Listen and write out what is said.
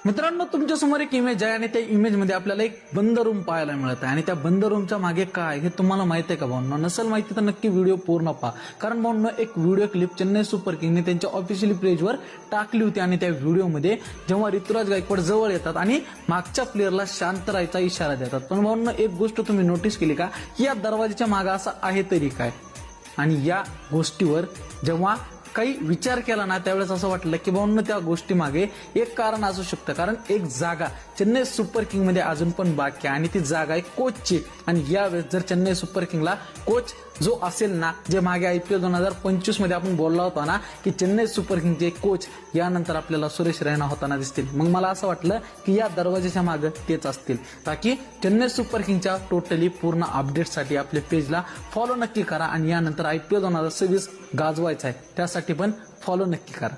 मित्रांनो, तुमच्या समोर एक इमेज आहे आणि त्या इमेज मध्ये आपल्याला एक बंद रूम पाहायला मिळत आहे आणि त्या बंद रूमच्या मागे काय हे तुम्हाला माहिती आहे का भाऊंनो? नसेल माहिती तर नक्की व्हिडिओ पूर्ण पहा, कारण भाऊंनो एक व्हिडिओ क्लिप चेन्नई सुपर किंगने त्यांच्या ऑफिशियल पेजवर टाकली होती आणि त्या व्हिडिओमध्ये जेव्हा ऋतुराज गायकवाड जवळ येतात आणि मागच्या प्लेअरला शांत राहायचा इशारा देतात, पण भाऊंनो एक गोष्ट तुम्ही नोटीस केली का की या दरवाजाच्या मागे असं आहे तरी काय? आणि या गोष्टीवर जेव्हा काही विचार केला ना त्यावेळेस असं वाटलं की भाऊंनो त्या गोष्टी मागे एक कारण असू शकतं, कारण एक जागा चेन्नई सुपर किंग मध्ये अजून पण बाकी आहे आणि ती जागा आहे कोचची. आणि यावेळेस जर चेन्नई सुपर किंगला कोच जो असेल ना, जे मागे IPL 2025 मध्ये आपण बोलला होता ना की चेन्नई सुपर किंगचे कोच यानंतर आपल्याला सुरेश रैना होताना दिसतील, मग मला असं वाटलं की या दरवाजाच्या मागे तेच असतील. ताकी चेन्नई सुपर किंगच्या टोटली पूर्ण अपडेटसाठी आपल्या पेजला फॉलो नक्की करा आणि यानंतर IPL 2026 गाजवायचा आहे त्यासाठी पण फॉलो नक्की करा.